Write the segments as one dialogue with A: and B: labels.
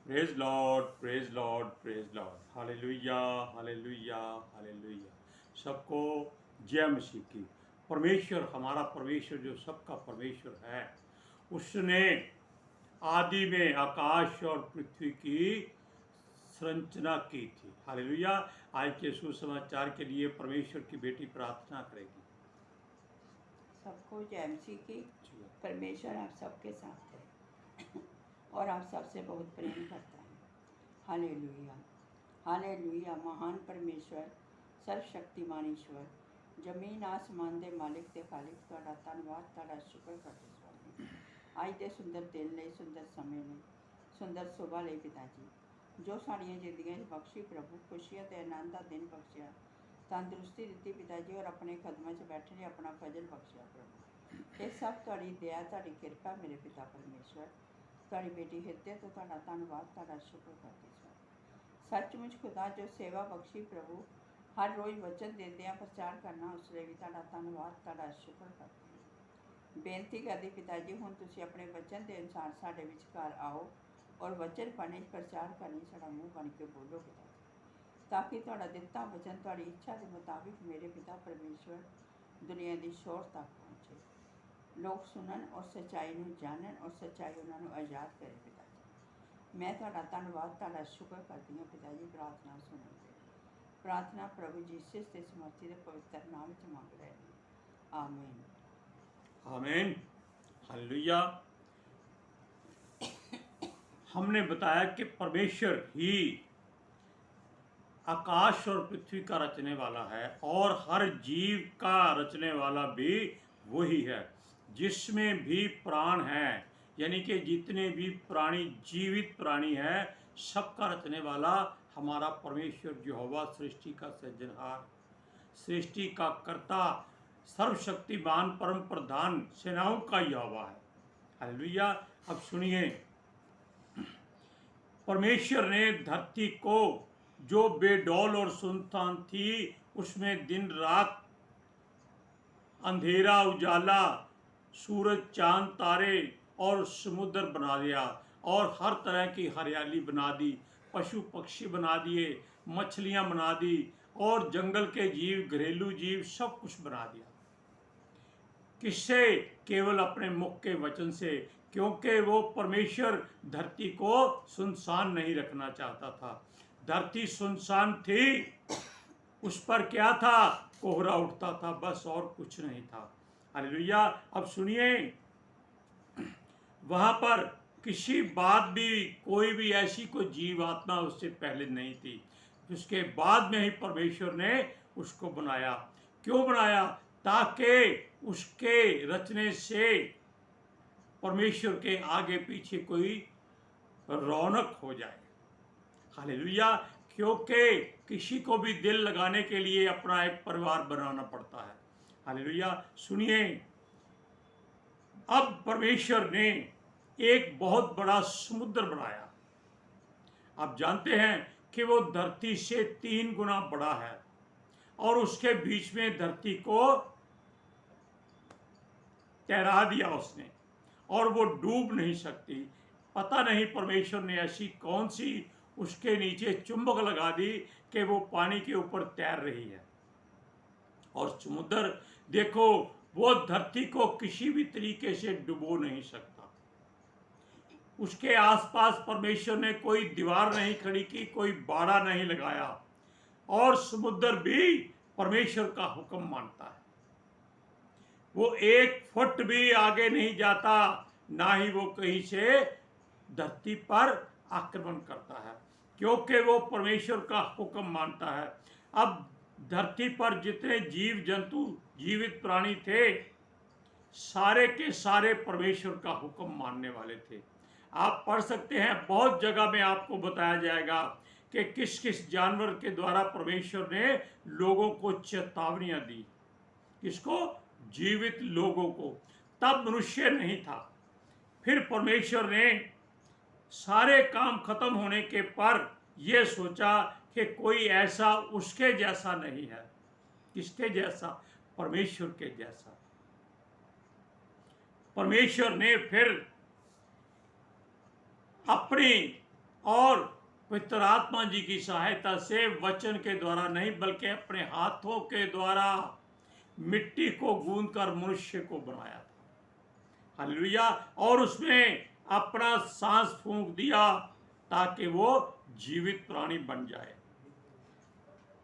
A: Praise Lord, praise Lord, praise Lord. Hallelujah, hallelujah, hallelujah. सबको जय मसीह की। परमेश्वर, हमारा परमेश्वर जो सबका परमेश्वर है, उसने आदि में आकाश और पृथ्वी की संरचना की थी। हालेलुया। आज के सुसमाचार के लिए परमेश्वर की बेटी प्रार्थना करेगी।
B: सबको जय मसीह की। परमेश्वर आप सबके साथ है और आप सबसे बहुत प्रेम करता है। Hallelujah, hallelujah. महान परमेश्वर, सर्वशक्तिमान ईश्वर, जमीन आसमान दे मालिक ते खालिक, तुहाडा धन्नवाद, तुहाडा शुक्र करते स्वामी। आज दे सुंदर दिन लई, सुंदर समय लई, सुंदर सुबह लई पिता जी, जो साड़ियाँ जिंदगियां बख्शी प्रभु, खुशियां ते आनंद दा दिन बख्शिया, तंदुरुस्ती दी पिता जी, और अपने कदमों 'च बैठने अपना फजल बख्शिया प्रभु। ये सब तुहाडी दया, तुहाडी किरपा मेरे पिता परमेश्वर। तुहाडी बेटी हिरदे तो तुहाडा धन्नवाद, तुहाडा शुक्र करते स्वामी। सचमुच खुदा जो सेवा बख्शी प्रभु, हर रोज़ वचन देंदियां प्रचार करना, उसले भी तुहाडा धन्नवाद, तुहाडा शुक्र करते हैं। बेनती करदी पिता जी, हुण तुसीं अपने वचन के अनुसार साडे विचकार आओ और वचन पढ़ने प्रचार करने साडा मूँह बन के बोलो पिता जी, ताकि तुहाडा दिता वचन तुहाडी इच्छा के मुताबिक मेरे पिता परमेश्वर दुनिया की शोर तक पहुँचे, लोग सुनन और सच्चाई नूं जानन और सच्चाई उन्हां नूं आज़ाद करे पिता जी। मैं तुहाडा धन्नवाद, तुहाडा शुक्र करदी हां पिता जी। प्रार्थना सुनो ते प्रार्थना प्रभु जीसस के समर्थी दे पवित्र नाम च मंग रहे हैं, आमीन।
A: आमीन। हालेलुया। हमने बताया कि परमेश्वर ही आकाश और पृथ्वी का रचने वाला है और हर जीव का रचने वाला भी वही है, जिसमें भी प्राण है, यानी कि जितने भी प्राणी, जीवित प्राणी है, सबका रचने वाला हमारा परमेश्वर यहोवा, सृष्टि का सृजनहार, सृष्टि का कर्ता, सर्वशक्तिमान, परम प्रधान, सेनाओं का यहोवा है। हालेलुया। अब सुनिए, परमेश्वर ने धरती को, जो बेडौल और सुनसान थी, उसमें दिन रात, अंधेरा उजाला, सूरज चांद तारे और समुद्र बना दिया, और हर तरह की हरियाली बना दी, पशु पक्षी बना दिए, मछलियां बना दी, और जंगल के जीव, घरेलू जीव, सब कुछ बना दिया। किससे? केवल अपने मुख के वचन से, क्योंकि वो परमेश्वर धरती को सुनसान नहीं रखना चाहता था। धरती सुनसान थी, उस पर क्या था? कोहरा उठता था, बस, और कुछ नहीं था। हालेलुया। अब सुनिए, वहां पर किसी बात भी, कोई भी ऐसी कोई जीव आत्मा उससे पहले नहीं थी। उसके बाद में ही परमेश्वर ने उसको बनाया। क्यों बनाया? ताकि उसके रचने से परमेश्वर के आगे पीछे कोई रौनक हो जाए। हालेलुया। क्योंकि किसी को भी दिल लगाने के लिए अपना एक परिवार बनाना पड़ता है। हालेलुया। सुनिए, अब परमेश्वर ने एक बहुत बड़ा समुद्र बनाया। आप जानते हैं कि वो धरती से 3 गुना बड़ा है, और उसके बीच में धरती को ठहरा दिया उसने, और वो डूब नहीं सकती। पता नहीं परमेश्वर ने ऐसी कौन सी उसके नीचे चुंबक लगा दी कि वो पानी के ऊपर तैर रही है। और समुद्र देखो, वो धरती को किसी भी तरीके से डुबो नहीं सकता। उसके आसपास परमेश्वर ने कोई दीवार नहीं खड़ी की, कोई बाड़ा नहीं लगाया, और समुद्र भी परमेश्वर का हुक्म मानता है। वो 1 फुट भी आगे नहीं जाता, ना ही वो कहीं से धरती पर आक्रमण करता है, क्योंकि वो परमेश्वर का हुक्म मानता है। अब धरती पर जितने जीव जंतु, जीवित प्राणी थे, सारे के सारे परमेश्वर का हुक्म मानने वाले थे। आप पढ़ सकते हैं, बहुत जगह में आपको बताया जाएगा कि किस किस जानवर के द्वारा परमेश्वर ने लोगों को चेतावनियां दी। किसको? जीवित लोगों को। तब मनुष्य नहीं था। फिर परमेश्वर ने सारे काम खत्म होने के पर यह सोचा कि कोई ऐसा उसके जैसा नहीं है। किसके जैसा? परमेश्वर के जैसा। परमेश्वर ने फिर अपनी और पवित्र आत्मा जी की सहायता से वचन के द्वारा नहीं बल्कि अपने हाथों के द्वारा मिट्टी को गूंथकर मनुष्य को बनाया था। हालेलुया। और उसमें अपना सांस फूंक दिया ताकि वो जीवित प्राणी बन जाए।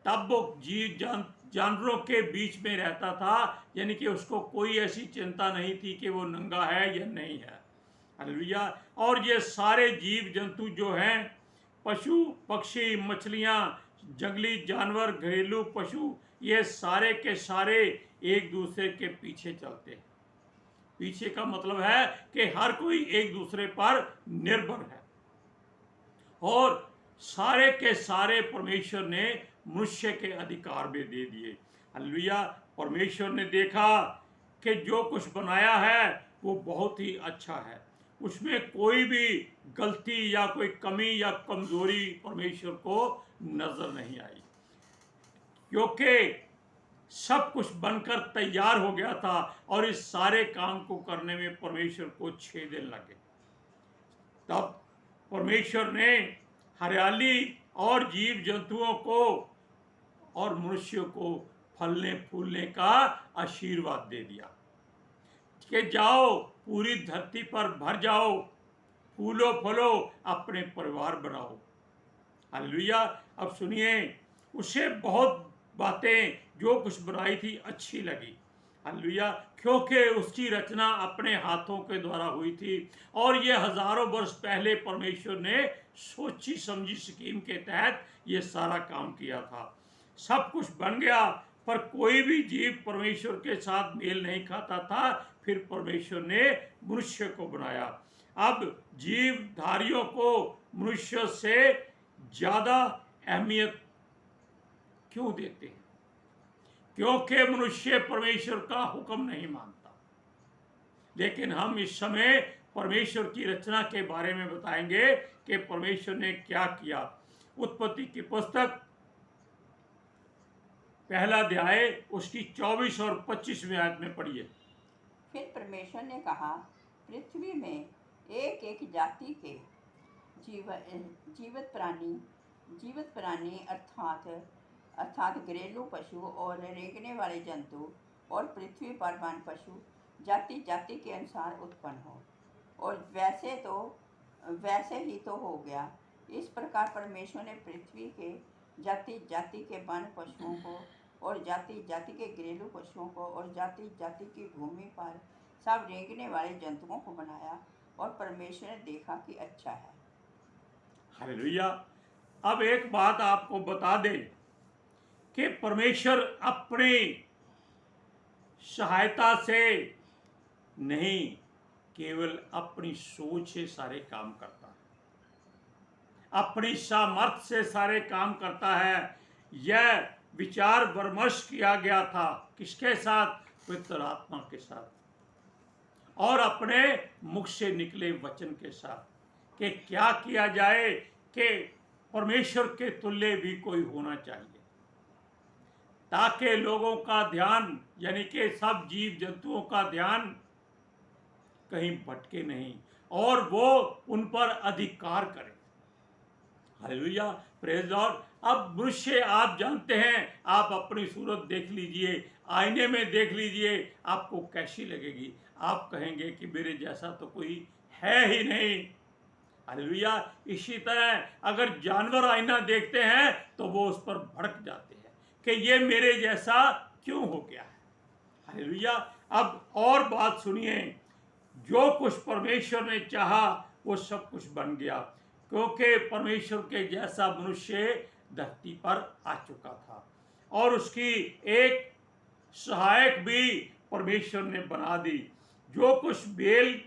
A: तब वो जानवरों के बीच में रहता था, यानी कि उसको कोई ऐसी चिंता नहीं थी कि वो नंगा है या नहीं है। हालेलुया। और ये सारे जीव जंतु जो हैं, पशु पक्षी, मछलियां, जंगली जानवर, घरेलू पशु, ये सारे के सारे एक दूसरे के पीछे चलते हैं। पीछे का मतलब है कि हर कोई एक दूसरे पर निर्भर है। और सारे के सारे परमेश्वर ने मनुष्य के अधिकार में दे दिए। हालेलुया। परमेश्वर ने देखा कि जो कुछ बनाया है वो बहुत ही अच्छा है, उसमें कोई भी गलती या कोई कमी या कमजोरी परमेश्वर को नजर नहीं आई, क्योंकि सब कुछ बनकर तैयार हो गया था। और इस सारे काम को करने में परमेश्वर को 6 दिन लगे। तब परमेश्वर ने हरियाली और जीव जंतुओं को और मनुष्य को फलने फूलने का आशीर्वाद दे दिया कि जाओ पूरी धरती पर भर जाओ, फूलो फलो, अपने परिवार बनाओ। हालेलुया। अब सुनिए, उसे बहुत बातें जो कुछ बनाई थी अच्छी लगी। हालेलुया। क्योंकि उसकी रचना अपने हाथों के द्वारा हुई थी और ये हजारों वर्ष पहले परमेश्वर ने सोची समझी स्कीम के तहत ये सारा काम किया था। सब कुछ बन गया, पर कोई भी जीव परमेश्वर के साथ मेल नहीं खाता था। फिर परमेश्वर ने मनुष्य को बनाया। अब जीवधारियों को मनुष्य से ज्यादा अहमियत क्यों देते हैं? क्योंकि मनुष्य परमेश्वर का हुक्म नहीं मानता। लेकिन हम इस समय परमेश्वर की रचना के बारे में बताएंगे कि परमेश्वर ने क्या किया। उत्पत्ति की पुस्तक पहला अध्याय उसकी 24 और 25वें आयत में पढ़िए।
B: फिर परमेश्वर ने कहा, पृथ्वी में एक एक जाति के जीवित प्राणी अर्थात घरेलू पशु और रेंगने वाले जंतु और पृथ्वी पर वन पशु जाति जाति के अनुसार उत्पन्न हो। और वैसे ही तो हो गया। इस प्रकार परमेश्वर ने पृथ्वी के जाति जाति के वन पशुओं को और जाति जाति के घरेलू पशुओं को और जाति जाति की भूमि पर सब रेंगने वाले जंतुओं को बनाया। और परमेश्वर ने देखा कि अच्छा है।
A: हालेलुया। अब एक बात आपको बता दें कि परमेश्वर अपनी सहायता से नहीं, केवल अपनी सोच से सारे काम करता है, अपनी सामर्थ्य से सारे काम करता है। यह विचार विमर्श किया गया था किसके साथ? पवित्र आत्मा के साथ और अपने मुख से निकले वचन के साथ कि क्या किया जाए कि परमेश्वर के तुल्य भी कोई होना चाहिए, ताकि लोगों का ध्यान, यानी कि सब जीव जंतुओं का ध्यान कहीं भटके नहीं और वो उन पर अधिकार करे। Hallelujah, praise Lord. अब मनुष्य, आप जानते हैं, आप अपनी सूरत देख लीजिए, आईने में देख लीजिए, आपको कैसी लगेगी? आप कहेंगे कि मेरे जैसा तो कोई है ही नहीं। हालेलुया। इसी तरह अगर जानवर आईना देखते हैं तो वो उस पर भड़क जाते हैं कि ये मेरे जैसा क्यों हो गया है। हालेलुया। अब और बात सुनिए, जो कुछ परमेश्वर ने चाहा वो सब कुछ बन गया, क्योंकि परमेश्वर के जैसा मनुष्य धरती पर आ चुका था और उसकी एक सहायक भी परमेश्वर ने बना दी। जो कुछ मेल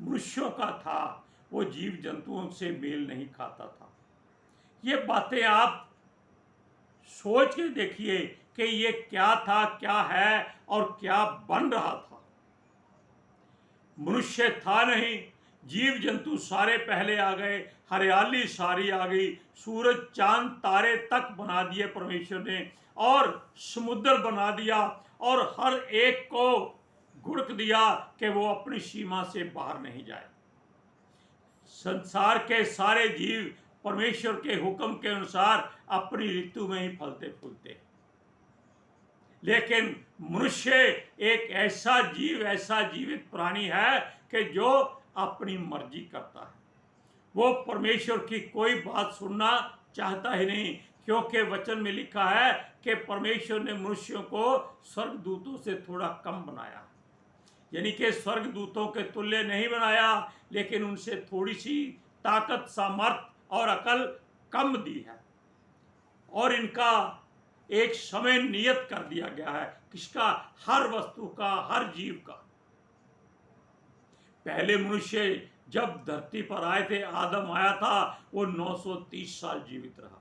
A: मनुष्यों का था वो जीव जंतुओं से मेल नहीं खाता था। ये बातें आप सोच के देखिए कि ये क्या था, क्या है और क्या बन रहा था। मनुष्य था नहीं, जीव जंतु सारे पहले आ गए, हरियाली सारी आ गई, सूरज चांद तारे तक बना दिए परमेश्वर ने और समुद्र बना दिया और हर एक को गुड़क दिया कि वो अपनी सीमा से बाहर नहीं जाए। संसार के सारे जीव परमेश्वर के हुक्म के अनुसार अपनी ऋतु में ही फलते फूलते हैं, लेकिन मनुष्य एक ऐसा जीव, ऐसा जीवित प्राणी है कि जो अपनी मर्जी करता है। वो परमेश्वर की कोई बात सुनना चाहता ही नहीं, क्योंकि वचन में लिखा है कि परमेश्वर ने मनुष्यों को स्वर्गदूतों से थोड़ा कम बनाया, यानी कि स्वर्गदूतों के तुल्य नहीं बनाया, लेकिन उनसे थोड़ी सी ताकत, सामर्थ और अकल कम दी है। और इनका एक समय नियत कर दिया गया है, किसका? हर वस्तु का, हर जीव का। पहले मनुष्य जब धरती पर आए थे, आदम आया था, वो 930 साल जीवित रहा,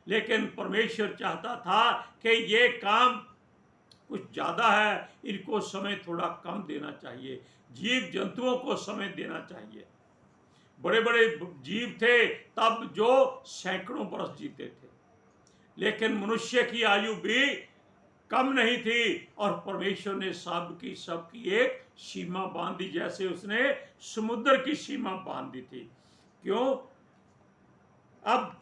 A: लेकिन परमेश्वर चाहता था कि ये काम कुछ ज़्यादा है, इनको समय थोड़ा कम देना चाहिए, जीव जंतुओं को समय देना चाहिए। बड़े बड़े जीव थे तब जो सैकड़ों बरस जीते थे, लेकिन मनुष्य की आयु भी कम नहीं थी, और परमेश्वर ने सबकी एक सीमा बांध दी, जैसे उसने समुद्र की सीमा बांध दी थी। क्यों? अब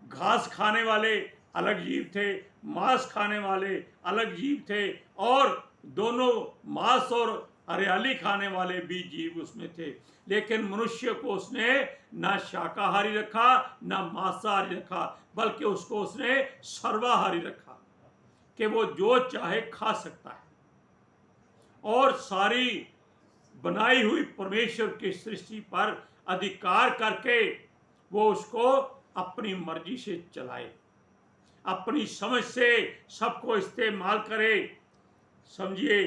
A: घास खाने वाले अलग जीव थे, मांस खाने वाले अलग जीव थे, और दोनों मांस और हरियाली खाने वाले भी जीव उसमें थे, लेकिन मनुष्य को उसने ना शाकाहारी रखा, ना मांसाहारी रखा, बल्कि उसको उसने सर्वाहारी रखा कि वो जो चाहे खा सकता है, और सारी बनाई हुई परमेश्वर की सृष्टि पर अधिकार करके वो उसको अपनी मर्जी से चलाए, अपनी समझ से सबको इस्तेमाल करे। समझिए,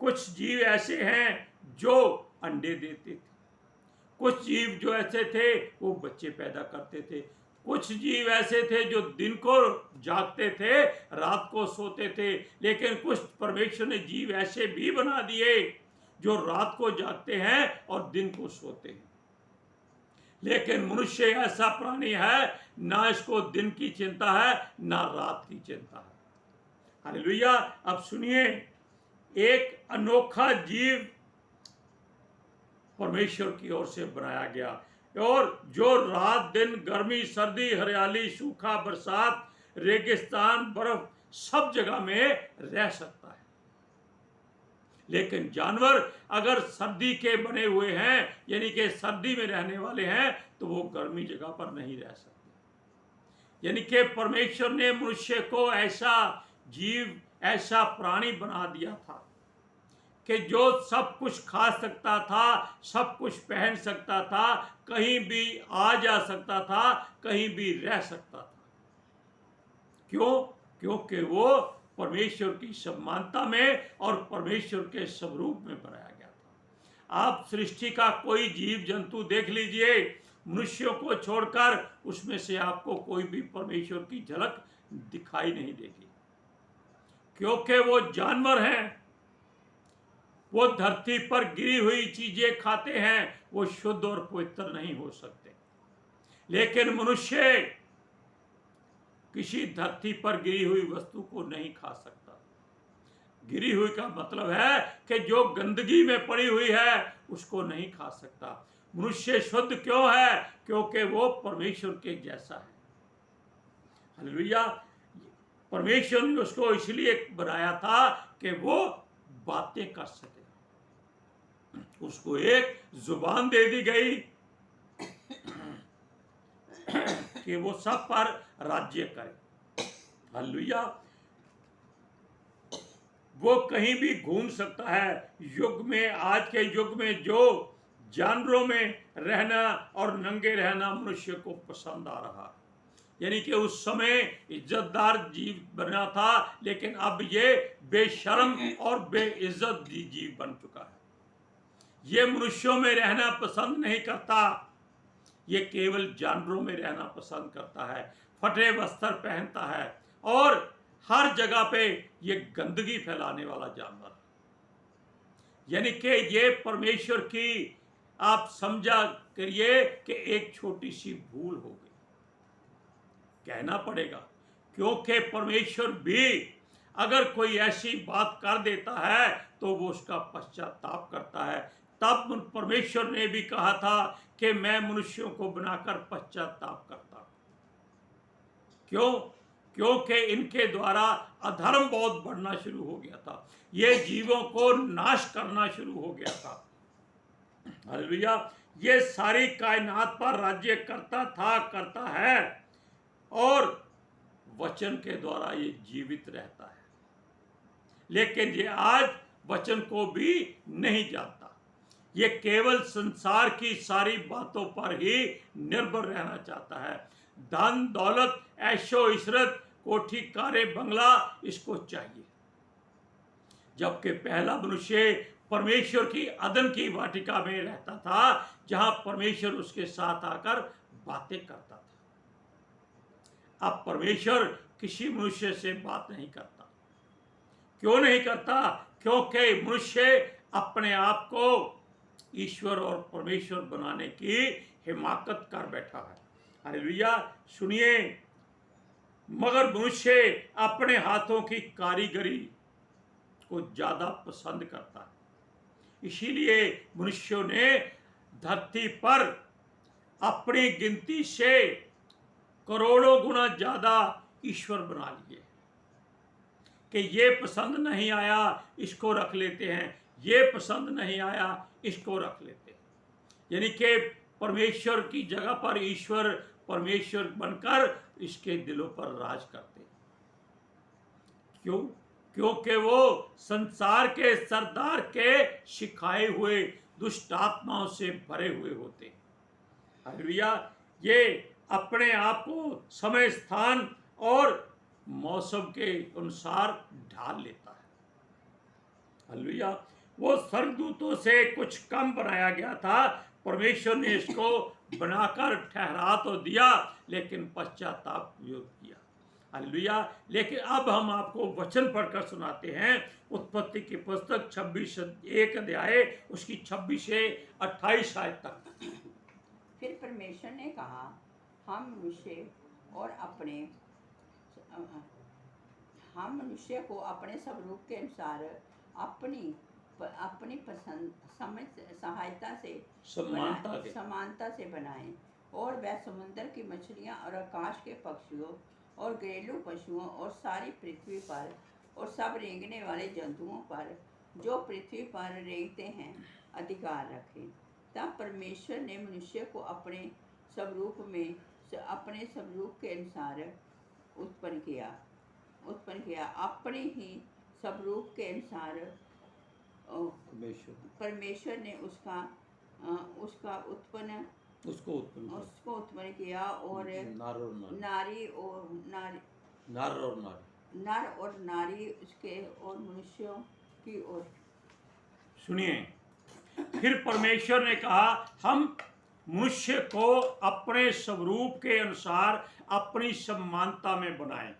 A: कुछ जीव ऐसे हैं जो अंडे देते थे, कुछ जीव जो ऐसे थे वो बच्चे पैदा करते थे, कुछ जीव ऐसे थे जो दिन को जागते थे, रात को सोते थे, लेकिन कुछ परमेश्वर ने जीव ऐसे भी बना दिए जो रात को जागते हैं और दिन को सोते हैं। लेकिन मनुष्य ऐसा प्राणी है, ना इसको दिन की चिंता है, ना रात की चिंता है। हालेलुया। अब सुनिए, एक अनोखा जीव परमेश्वर की ओर से बनाया गया, और जो रात दिन, गर्मी सर्दी, हरियाली, सूखा, बरसात, रेगिस्तान, बर्फ, सब जगह में रह सकता है। लेकिन जानवर अगर सर्दी के बने हुए हैं, यानी कि सर्दी में रहने वाले हैं, तो वो गर्मी जगह पर नहीं रह सकते। यानी कि परमेश्वर ने मनुष्य को ऐसा जीव, ऐसा प्राणी बना दिया था कि जो सब कुछ खा सकता था, सब कुछ पहन सकता था, कहीं भी आ जा सकता था, कहीं भी रह सकता था। क्यों? क्योंकि वो परमेश्वर की समानता में और परमेश्वर के स्वरूप में बनाया गया था। आप सृष्टि का कोई जीव जंतु देख लीजिए, मनुष्यों को छोड़कर, उसमें से आपको कोई भी परमेश्वर की झलक दिखाई नहीं देगी, क्योंकि वो जानवर हैं, वो धरती पर गिरी हुई चीजें खाते हैं, वो शुद्ध और पवित्र नहीं हो सकते। लेकिन मनुष्य किसी धरती पर गिरी हुई वस्तु को नहीं खा सकता। गिरी हुई का मतलब है कि जो गंदगी में पड़ी हुई है उसको नहीं खा सकता। मनुष्य शुद्ध क्यों है? क्योंकि वो परमेश्वर के जैसा है। हालेलुया। परमेश्वर ने उसको इसलिए बनाया था कि वो बातें कर सके, उसको एक जुबान दे दी गई कि वो सब पर राज्य करे। हालेलुया। वो कहीं भी घूम सकता है। युग में, आज के युग में जो जानवरों में रहना और नंगे रहना मनुष्य को पसंद आ रहा, यानी कि उस समय इज्जतदार जीव बना था, लेकिन अब ये बेशर्म और बेइज्जत जीव बन चुका है। ये मनुष्यों में रहना पसंद नहीं करता, ये केवल जानवरों में रहना पसंद करता है, फटे वस्त्र पहनता है, और हर जगह पे ये गंदगी फैलाने वाला जानवर। यानी कि ये परमेश्वर की, आप समझा करिए कि एक छोटी सी भूल हो गई, कहना पड़ेगा, क्योंकि परमेश्वर भी अगर कोई ऐसी बात कर देता है तो वो उसका पश्चाताप करता है। तब परमेश्वर ने भी कहा था कि मैं मनुष्यों को बनाकर पश्चाताप करता हूं। क्यों? क्योंकि इनके द्वारा अधर्म बहुत बढ़ना शुरू हो गया था, ये जीवों को नाश करना शुरू हो गया था। हालेलुया। ये सारी कायनात पर राज्य करता था, करता है, और वचन के द्वारा ये जीवित रहता है। लेकिन ये आज वचन को भी नहीं जानता। ये केवल संसार की सारी बातों पर ही निर्भर रहना चाहता है। धन दौलत, ऐशो इशरत, कोठी कारे बंगला इसको चाहिए। जबकि पहला मनुष्य परमेश्वर की अदन की वाटिका में रहता था, जहां परमेश्वर उसके साथ आकर बातें करता था। अब परमेश्वर किसी मनुष्य से बात नहीं करता। क्यों नहीं करता? क्योंकि मनुष्य अपने आप को ईश्वर और परमेश्वर बनाने की हिमाकत कर बैठा है। हालेलुया। सुनिए, मगर मनुष्य अपने हाथों की कारीगरी को ज्यादा पसंद करता है। इसीलिए मनुष्यों ने धरती पर अपनी गिनती से करोड़ों गुना ज्यादा ईश्वर बना लिए कि ये पसंद नहीं आया इसको रख लेते हैं, ये पसंद नहीं आया इसको रख लेते हैं। यानी कि परमेश्वर की जगह पर ईश्वर परमेश्वर बनकर इसके दिलों पर राज करते हैं। क्यों? क्योंकि वो संसार के सरदार के सिखाए हुए दुष्ट आत्माओं से भरे हुए होते हैं। हालेलुया। ये अपने आप को समय, स्थान और मौसम के अनुसार ढाल लेता है। हालेलुया। वो स्वर्गदूतों से कुछ कम बनाया गया था। परमेश्वर ने इसको बनाकर ठहरा तो दिया, लेकिन पश्चाताप किया। हालेलुया। लेकिन अब हम आपको वचन पढ़कर सुनाते हैं। उत्पत्ति की पुस्तक 26 अध्याय उसकी 26 से 28 आयत तक।
B: फिर परमेश्वर ने कहा, हम मनुष्य को अपने स्वरूप के अनुसार अपनी पसंद समानता से बनाएं, और वह समुद्र की मछलियां और आकाश के पक्षियों और घरेलू पशुओं और सारी पृथ्वी पर और सब रेंगने वाले जंतुओं पर जो पृथ्वी पर रेंगते हैं अधिकार रखें। तब परमेश्वर ने मनुष्य को अपने स्वरूप के अनुसार उत्पन्न किया। अपने ही स्वरूप के अनुसार परमेश्वर ने उसको उत्पन्न किया, और नर और नारी उसके और मनुष्यों की ओर।
A: सुनिए, फिर परमेश्वर ने कहा, हम मनुष्य को अपने स्वरूप के अनुसार अपनी समानता में बनाएं,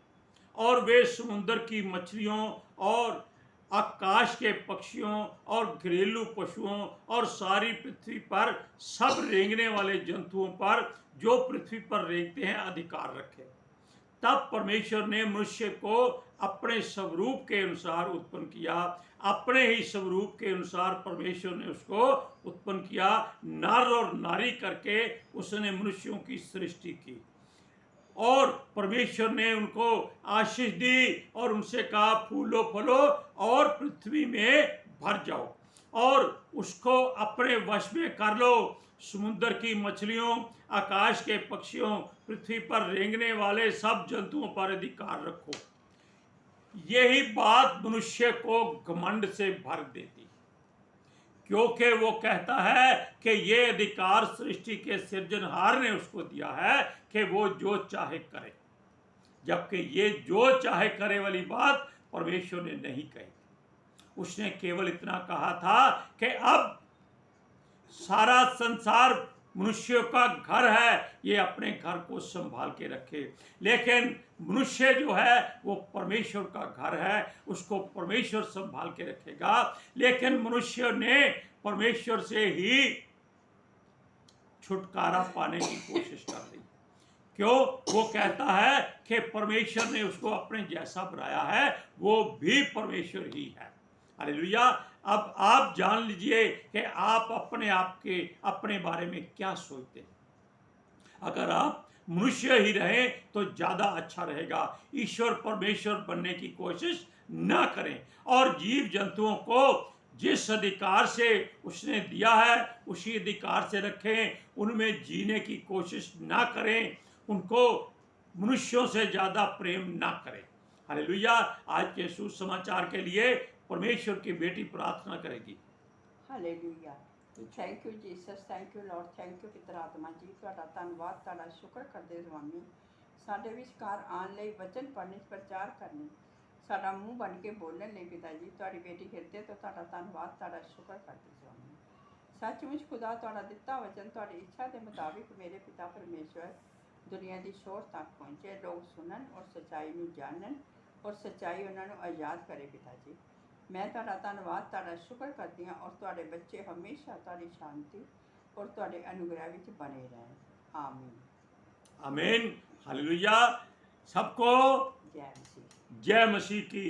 A: और वे समुद्र की मछलियों और आकाश के पक्षियों और घरेलू पशुओं और सारी पृथ्वी पर सब रेंगने वाले जंतुओं पर जो पृथ्वी पर रेंगते हैं अधिकार रखे। तब परमेश्वर ने मनुष्य को अपने स्वरूप के अनुसार उत्पन्न किया। अपने ही स्वरूप के अनुसार परमेश्वर ने उसको उत्पन्न किया। नर और नारी करके उसने मनुष्यों की सृष्टि की, और परमेश्वर ने उनको आशीष दी और उनसे कहा, फूलो फलो और पृथ्वी में भर जाओ और उसको अपने वश में कर लो। समुद्र की मछलियों, आकाश के पक्षियों, पृथ्वी पर रेंगने वाले सब जंतुओं पर अधिकार रखो। यही बात मनुष्य को घमंड से भर देती, क्योंकि वो कहता है कि ये अधिकार सृष्टि के सृजनहार ने उसको दिया है कि वो जो चाहे करे, जबकि ये जो चाहे करे वाली बात परमेश्वर ने नहीं कही। उसने केवल इतना कहा था कि अब सारा संसार मनुष्य का घर है, ये अपने घर को संभाल के रखे। लेकिन मनुष्य जो है वो परमेश्वर का घर है, उसको परमेश्वर संभाल के रखेगा। लेकिन मनुष्य ने परमेश्वर से ही छुटकारा पाने की कोशिश कर रही। क्यों? वो कहता है कि परमेश्वर ने उसको अपने जैसा बनाया है, वो भी परमेश्वर ही है। हालेलुया। अब आप जान लीजिए कि आप अपने बारे में क्या सोचते हैं। अगर आप मनुष्य ही रहे तो ज्यादा अच्छा रहेगा। ईश्वर परमेश्वर बनने की कोशिश ना करें और जीव जंतुओं को जिस अधिकार से उसने दिया है उसी अधिकार से रखें, उनमें जीने की कोशिश ना करें, उनको मनुष्यों से ज्यादा प्रेम ना करें। हालेलुया। आज के सुसमाचार के लिए परमेश्वर की बेटी प्रार्थना करेगी।
B: Hallelujah. Thank you Jesus, thank you Lord, thank you पितर आत्मा जी, ਤੁਹਾਡਾ ਧੰਨਵਾਦ, ਤੁਹਾਡਾ ਸ਼ੁਕਰ ਕਰਦੇ ਸਵਾਮੀ, ਸਾਡੇ ਵਿਚਕਾਰ ਆਉਣ ਲਈ, ਵਚਨ ਪੜ੍ਹਨੇ, ਪ੍ਰਚਾਰ ਕਰਨੇ, ਸਾਡਾ ਮੂੰਹ ਬਣ ਕੇ ਬੋਲਣ ਲਈ ਪਿਤਾ ਜੀ, ਤੁਹਾਡੀ ਬੇਟੀ ਹਿਰਦੇ ਤੋਂ ਤੁਹਾਡਾ ਧੰਨਵਾਦ, ਤੁਹਾਡਾ ਸ਼ੁਕਰ ਕਰਦੇ ਸਵਾਮੀ। ਸੱਚਮੁੱਚ ਖੁਦਾ ਤੁਹਾਡਾ ਦਿੱਤਾ ਵਚਨ ਤੁਹਾਡੀ ਇੱਛਾ ਦੇ ਮੁਤਾਬਿਕ ਮੇਰੇ ਪਿਤਾ ਪਰਮੇਸ਼ਵਰ ਦੁਨੀਆ ਦੀ ਸ਼ੋਰ ਤੱਕ ਪਹੁੰਚੇ, ਲੋਕ ਸੁਣਨ ਔਰ ਸੱਚਾਈ ਨੂੰ ਜਾਣਨ ਔਰ ਸੱਚਾਈ ਉਹਨਾਂ ਨੂੰ ਆਜ਼ਾਦ ਕਰੇ ਪਿਤਾ ਜੀ। मैं ਤੁਹਾਡਾ ਧੰਨਵਾਦ, ਤੁਹਾਡਾ ਸ਼ੁਕਰ ਕਰਦੀ ਹਾਂ ਔਰ ਤੁਹਾਡੇ ਬੱਚੇ ਹਮੇਸ਼ਾ ਤੁਹਾਡੀ ਸ਼ਾਂਤੀ ਔਰ ਤੁਹਾਡੇ ਅਨੁਗ੍ਰਹ ਵਿੱਚ ਬਣੇ ਰਹਿਣ। ਆਮੀਨ।
A: आमीन। हालेलुया। सबको
B: जय मसीह।
A: जय मसीह की।